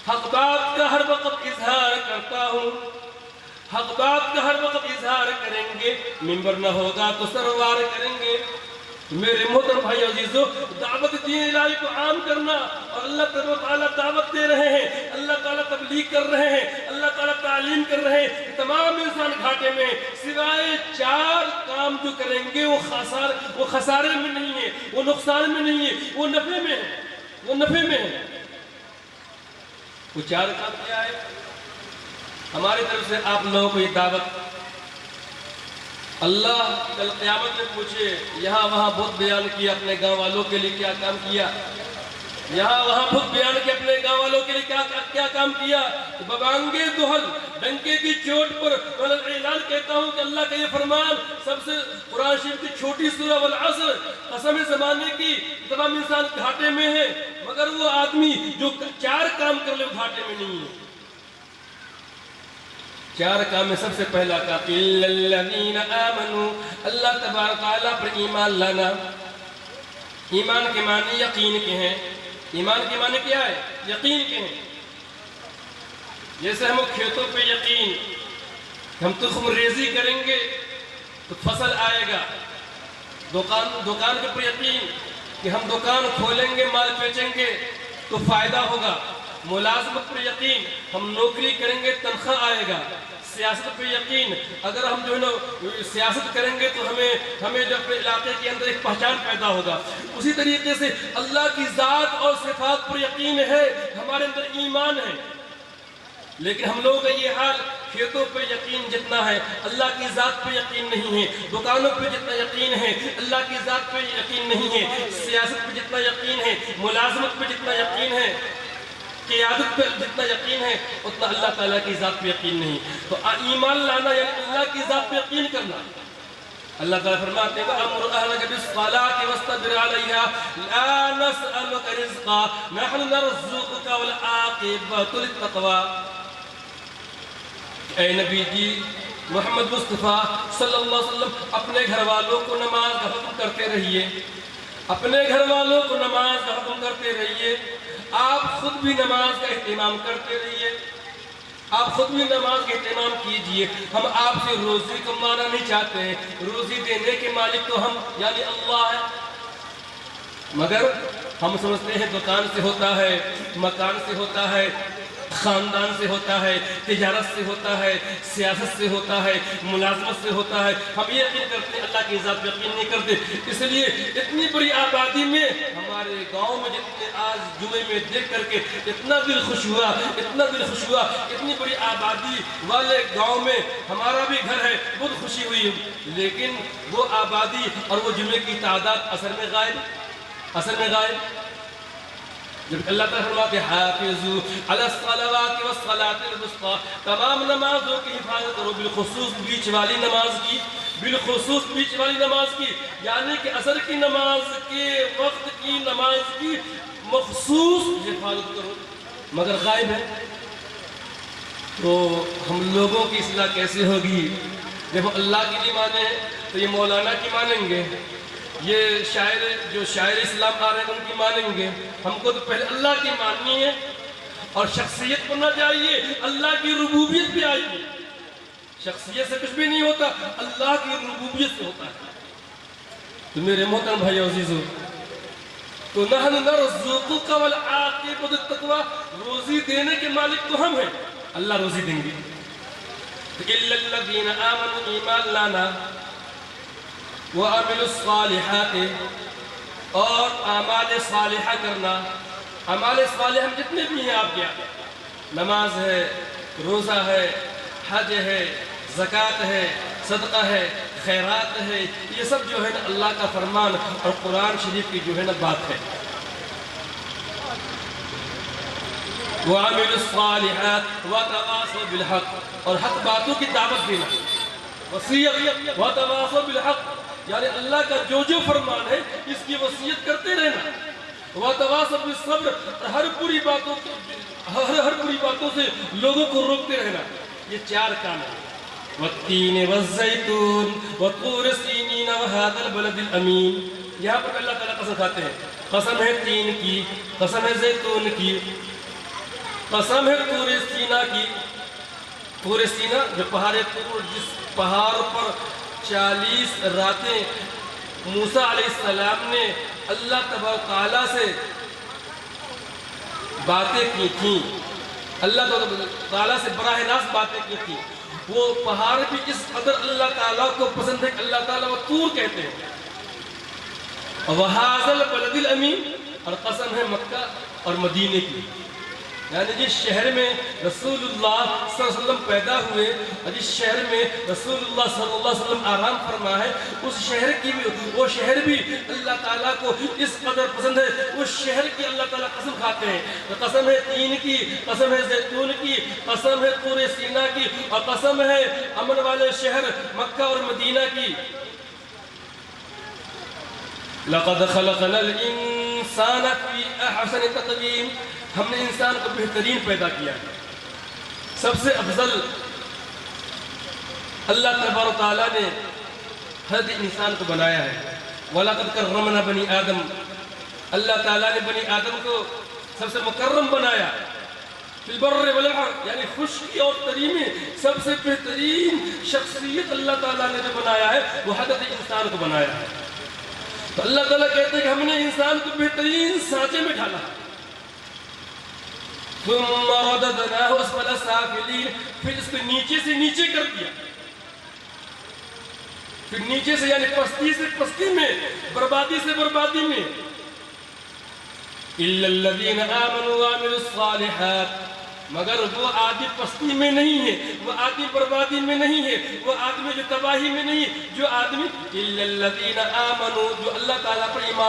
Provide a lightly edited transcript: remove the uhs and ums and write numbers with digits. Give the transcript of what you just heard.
حق بات کا ہر وقت اظہار کرتا ہوں، حق بات کا ہر وقت اظہار کریں گے، منبر نہ ہوگا تو سروار کریں گے۔ میرے محترم بھائی عزیزو، دعوت دین الہی کو عام کرنا، اور اللہ تعالیٰ دعوت دے رہے ہیں، اللہ تعالیٰ تبلیغ کر رہے ہیں، اللہ تعالیٰ تعلیم کر رہے ہیں، تمام انسان گھاٹے میں سوائے 4 کام جو کریں گے وہ خسارے میں نہیں ہے، وہ نقصان میں نہیں ہے، وہ نفع میں ہے، وہ نفع میں ہے۔ وہ 4 کام کیا ہے؟ ہماری طرف سے آپ لوگوں کو یہ دعوت، اللہ کل قیامت میں پوچھے، یہاں وہاں بہت بیان کیا، اپنے گاؤں والوں کے لیے کیا کام کیا، یہاں وہاں بہت بیان کیا، اپنے گاؤں والوں کے لیے کیا کام کیا، ببانگے دہل ڈنکے کی چوٹ پر میں اعلان کہتا ہوں کہ اللہ کا یہ فرمان سب سے قرآن شریف کی چھوٹی سورہ والعصر، قسم زمانے کی، تمام انسان گھاٹے میں ہے، مگر وہ آدمی جو 4 کام کر لے وہ گھاٹے میں نہیں ہے۔ 4 کام میں سب سے پہلا کام إِلَّا الَّذِينَ آمَنُوا، اللہ تبارک تعالیٰ پر ایمان لانا۔ ایمان کے معنی یقین کے ہیں، ایمان کے معنی کیا ہے؟ یقین کے ہیں۔ جیسے ہم کھیتوں پہ یقین، ہم تخم ریزی کریں گے تو فصل آئے گا، دکان کے پر یقین کہ ہم دکان کھولیں گے، مال بیچیں گے تو فائدہ ہوگا، ملازمت پر یقین، ہم نوکری کریں گے تنخواہ آئے گا، سیاست پہ یقین، اگر ہم جو ہے نا سیاست کریں گے تو ہمیں جو اپنے علاقے کے اندر ایک پہچان پیدا ہوگا۔ اسی طریقے سے اللہ کی ذات اور صفات پر یقین ہے، ہمارے اندر ایمان ہے، لیکن ہم لوگوں کا یہ حال، کھیتوں پہ یقین جتنا ہے اللہ کی ذات پہ یقین نہیں ہے، دکانوں پہ جتنا یقین ہے اللہ کی ذات پہ یقین نہیں ہے، سیاست پہ جتنا یقین ہے، ملازمت پہ جتنا یقین ہے، قیادت پہ جتنا یقین ہے اتنا اللہ تعالیٰ کی ذات پہ یقین نہیں۔ تو ایمان لانا یعنی اللہ کی ذات پہ یقین کرنا۔ اللہ تعالیٰ فرماتے ہیں وَأَمُرْ أَهْلَكَ بِالصَّلَاةِ وَاسْتَبِرْ عَلَيْهَا لَا نَسْأَلُكَ رِزْقًا نَحْنُ نَرْزُقُكَ وَالْعَاقِبَةُ لِلتَّقْوَىٰ۔ اے نبی جی محمد مصطفیٰ صلی اللہ علیہ وسلم، اپنے گھر والوں کو نماز کا حکم کرتے رہیے، اپنے گھر والوں کو نماز کا حکم کرتے رہیے، آپ خود بھی نماز کا اہتمام کرتے رہیے، آپ خود بھی نماز کا اہتمام کیجئے۔ ہم آپ سے روزی کمانا نہیں چاہتے ہیں، روزی دینے کے مالک تو ہم یعنی اللہ ہے، مگر ہم سمجھتے ہیں دکان سے ہوتا ہے، مکان سے ہوتا ہے، خاندان سے ہوتا ہے، تجارت سے ہوتا ہے، سیاست سے ہوتا ہے، ملازمت سے ہوتا ہے، ہم یہ یقین کرتے ہیں، اللہ کی ذات پہ یقین نہیں کرتے۔ اس لیے اتنی بڑی آبادی میں ہمارے گاؤں میں جتنے آج جمعے میں دیکھ کر کے اتنا دل خوش ہوا، اتنا دل خوش ہوا، اتنی بڑی آبادی والے گاؤں میں ہمارا بھی گھر ہے، بہت خوشی ہوئی، لیکن وہ آبادی اور وہ جمعے کی تعداد اثر میں غائب۔ جب اللہ تعالیٰ فرماتے ہیں حافظوا علی الصلوات والصلاۃ الوسطیٰ، تمام نمازوں کی حفاظت کرو، بالخصوص بیچ والی نماز کی، بالخصوص بیچ والی نماز کی، یعنی کہ عصر کی نماز کے وقت کی نماز کی مخصوص حفاظت کرو، مگر غائب ہے۔ تو ہم لوگوں کی اصلاح کیسے ہوگی؟ جب اللہ کی نہیں مانیں تو یہ مولانا کی مانیں گے، یہ جو شاعر اسلام آ رہے ہیں ان کی مانیں گے، ہم کو تو پہلے اللہ کی ماننی ہے، اور شخصیت بننا چاہیے، اللہ کی ربوبیت بھی آئیے، شخصیت سے کچھ بھی نہیں ہوتا، اللہ کی ربوبیت سے ہوتا ہے۔ تو میرے محترم بھائی عزیزو، تو نحن نرزقک والعاقبۃ للتقویٰ، روزی دینے کے مالک تو ہم ہیں، اللہ روزی دیں گے۔ الا الذین آمنوا، ایمان لانا، وَعَمِلُوا الصَّالِحَاتِ، اور اعمال صالحہ کرنا۔ اعمال صالحہ ہم جتنے بھی ہیں آپ کیا، نماز ہے، روزہ ہے، حج ہے، زکوٰۃ ہے، صدقہ ہے، خیرات ہے، یہ سب جو ہے نا اللہ کا فرمان اور قرآن شریف کی جو ہے نا بات ہے۔ وَعَمِلُوا الصَّالِحَاتِ وَتَوَاصَوْا بِالْحَقِّ، اور حق باتوں کی دعوت دینا، وصیت، وَتَوَاصَوْا بِالْحَقِّ، یعنی اللہ کا جو فرمان ہے اس کی وصیت کرتے رہنا، وَتَوَاصَوْا بِالصَّبْرِ، ہر بری باتوں سے لوگوں کو روکتے رہنا۔ یہ 4 کام ہیں۔ وَالتِّينِ وَالزَّيْتُونِ وَطُورِ سِينِينَ وَهَذَا الْبَلَدِ الْأَمِينِ، یہاں پر اللہ تعالیٰ قسم کھاتے ہیں، قسم ہے تین کی، قسم ہے زیتون کی، قسم ہے طور سینا کی، طور سینا جو پہاڑ طور، جس پہاڑ پر 40 راتیں موسیٰ علیہ السلام نے اللہ تبارک و تعالیٰ سے باتیں کی تھیں، اللہ تعالیٰ سے براہ راست باتیں کی تھیں، وہ پہاڑ بھی اس قدر اللہ تعالیٰ کو پسند ہے کہ اللہ تعالیٰ وہ طور کہتے ہیں۔ وَهَذَا الْبَلَدِ الْأَمِينِ، اور قسم ہے مکہ اور مدینے کی، یعنی جس شہر میں رسول اللہ صلی اللہ علیہ وسلم پیدا ہوئے اور جس شہر میں رسول اللہ صلی اللہ علیہ وسلم آرام فرما ہے، اس شہر کی بھی، وہ شہر بھی اللہ تعالیٰ کو اس قدر پسند ہے، اس شہر کی اللہ تعالیٰ قسم کھاتے ہیں۔ قسم ہے تین کی، قسم ہے زیتون کی، قسم ہے طور سینا کی، اور قسم ہے امن والے شہر مکہ اور مدینہ کی۔ لَقَدْ خَلَقْنَا الْإِنسَانَ فِي أَحْسَنِ تَقْوِيمٍ، ہم نے انسان کو بہترین پیدا کیا ہے، سب سے افضل اللہ تبارک و تعالیٰ نے حضرت انسان کو بنایا ہے۔ وَلَقَدْ كَرَّمْنَا بَنِي آدم، اللہ تعالیٰ نے بنی آدم کو سب سے مکرم بنایا۔ فِي الْبَرِّ وَالْبَحْرِ، یعنی خشکی اور تری میں سب سے بہترین شخصیت اللہ تعالیٰ نے جو بنایا ہے وہ حضرت انسان کو بنایا ہے۔ تو اللہ تعالیٰ کہتے ہیں کہ ہم نے انسان کو بہترین سانچے میں ڈھالا۔ ثُمَّ رَدَدْنَاهُ أَسْفَلَ سَافِلِينَ، پھر اس کو نیچے سے نیچے کر دیا، پھر نیچے سے یعنی پستی سے پستی میں، بربادی سے بربادی میں۔ إِلَّا الَّذِينَ آمَنُوا وَعَمِلُوا الصَّالِحَاتِ، مگر وہ آدمی پستی میں نہیں ہے، وہ آدمی بربادی میں نہیں ہے، وہ آدمی جو تباہی میں نہیں ہے، جو آدمی إِلَّا الَّذِينَ آمَنُوا، جو اللہ تعالیٰ پر ایمان